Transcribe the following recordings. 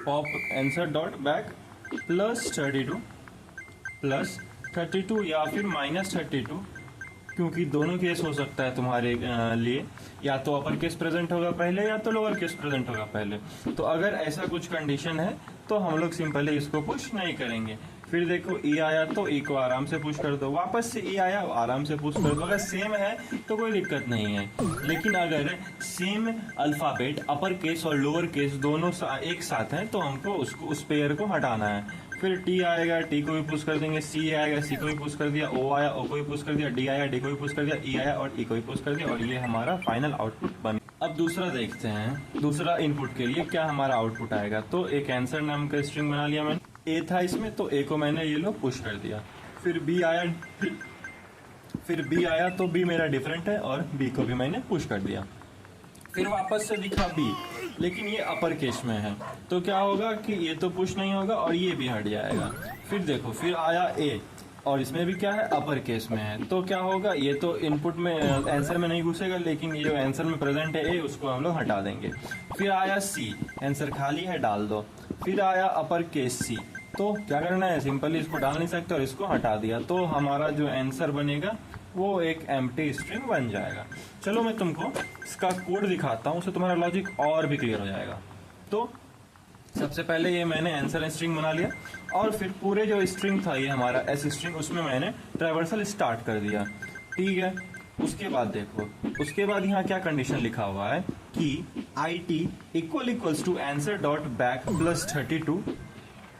Pop answer dot back plus 32 या फिर -32, क्योंकि दोनों केस हो सकता है तुम्हारे लिए, या तो अपर केस प्रेजेंट होगा पहले या तो लोअर केस प्रेजेंट होगा पहले। तो अगर ऐसा कुछ कंडीशन है तो हम लोग सिंपली इसको पुश नहीं करेंगे। फिर देखो ई आया तो ई को आराम से पुश कर दो, वापस से ई आया आराम से पुश कर दो। अगर सेम है तो कोई दिक्कत नहीं है, लेकिन अगर सेम अल्फाबेट अपर केस और लोअर केस दोनों एक साथ हैं तो हमको उसको उस पेयर को हटाना है। फिर टी आएगा, टी को भी पुश कर देंगे, सी आएगा, सी को भी पुश कर दिया, ओ आया, ओ को भी पुश कर दिया, डी आया, डी को भी पुश कर दिया, ई आया और ई को भी पुश कर दिया, और ये हमारा फाइनल आउटपुट बन। अब दूसरा देखते हैं, दूसरा इनपुट के लिए क्या हमारा आउटपुट आएगा। तो एक आंसर नाम का स्ट्रिंग बना लिया मैंने, ए था इसमें तो ए को मैंने ये लो पुश कर दिया। फिर बी आया तो बी मेरा डिफरेंट है और बी को भी मैंने पुश कर दिया। फिर वापस से दिखा बी, लेकिन ये अपर केस में है तो क्या होगा कि ये तो पुश नहीं होगा और ये भी हट जाएगा। फिर देखो, फिर आया ए और इसमें भी क्या है, अपर केस में है, तो क्या होगा, ये तो इनपुट में आंसर में नहीं घुसेगा, लेकिन ये जो आंसर में प्रेजेंट है ए उसको हम लोग हटा देंगे। फिर आया सी, आंसर खाली है डाल दो। फिर आया अपर केस सी, तो क्या करना है, सिंपली इसको डाल नहीं सकते और इसको हटा दिया, तो हमारा जो आंसर बनेगा वो एक एम्प्टी स्ट्रिंग बन जाएगा। चलो मैं तुमको इसका कोड दिखाता हूँ, उससे तुम्हारा लॉजिक और भी क्लियर हो जाएगा। तो सबसे पहले ये मैंने आंसर स्ट्रिंग बना लिया और फिर पूरे जो स्ट्रिंग था ये हमारा एस स्ट्रिंग, उसमें मैंने ट्रावर्सल स्टार्ट कर दिया। ठीक है, उसके बाद देखो, उसके बाद यहाँ क्या कंडीशन लिखा हुआ है कि IT equals to answer dot back plus 32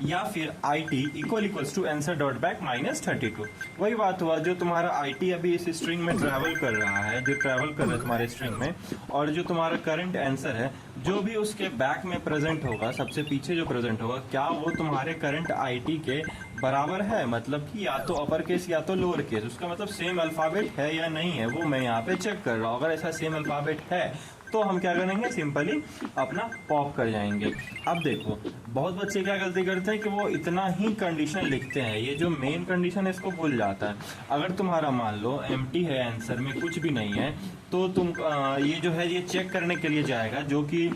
या फिर IT equals to answer dot back -32। वही बात हुआ, जो तुम्हारा IT अभी इस स्ट्रिंग में ट्रैवल कर रहा है, जो ट्रैवल कर रहा है तुम्हारे स्ट्रिंग में, और जो तुम्हारा करंट आंसर है जो भी उसके बैक में प्रेजेंट होगा, सबसे पीछे जो प्रेजेंट होगा, क्या वो तुम्हारे करंट IT के बराबर है, मतलब कि या तो अपर केस या तो लोअर केस, उसका मतलब सेम अल्फाबेट है या नहीं है, वो मैं यहाँ पे चेक कर रहा हूँ। अगर ऐसा सेम अल्फाबेट है तो हम क्या करेंगे, सिंपली अपना पॉप कर जाएंगे। अब देखो, बहुत बच्चे क्या गलती करते हैं कि वो इतना ही कंडीशन लिखते हैं, ये जो मेन कंडीशन है इसको भूल जाता है। अगर तुम्हारा मान लो एम्प्टी है, आंसर में कुछ भी नहीं है, तो तुम ये जो है ये चेक करने के लिए जाएगा, जो कि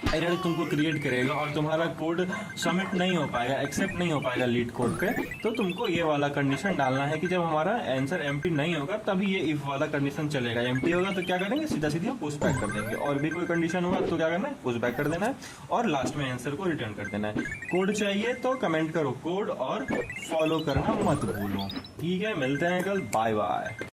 एरर तुमको क्रिएट करेगा और तुम्हारा कोड सबमिट नहीं हो पाएगा, एक्सेप्ट नहीं हो पाएगा लीड कोड पे। तो तुमको ये वाला कंडीशन डालना है कि जब हमारा आंसर एम्प्टी नहीं होगा तभी ये इफ वाला कंडीशन चलेगा। एम्प्टी होगा तो क्या करेंगे, सीधा सीधा पुश बैक कर देंगे, और भी कोई कंडीशन होगा तो क्या करना है, पुश बैक कर देना है और लास्ट में आंसर को रिटर्न कर देना है। कोड चाहिए तो कमेंट करो कोड और फॉलो करना मत भूलो। ठीक है, मिलते हैं कल, बाय बाय।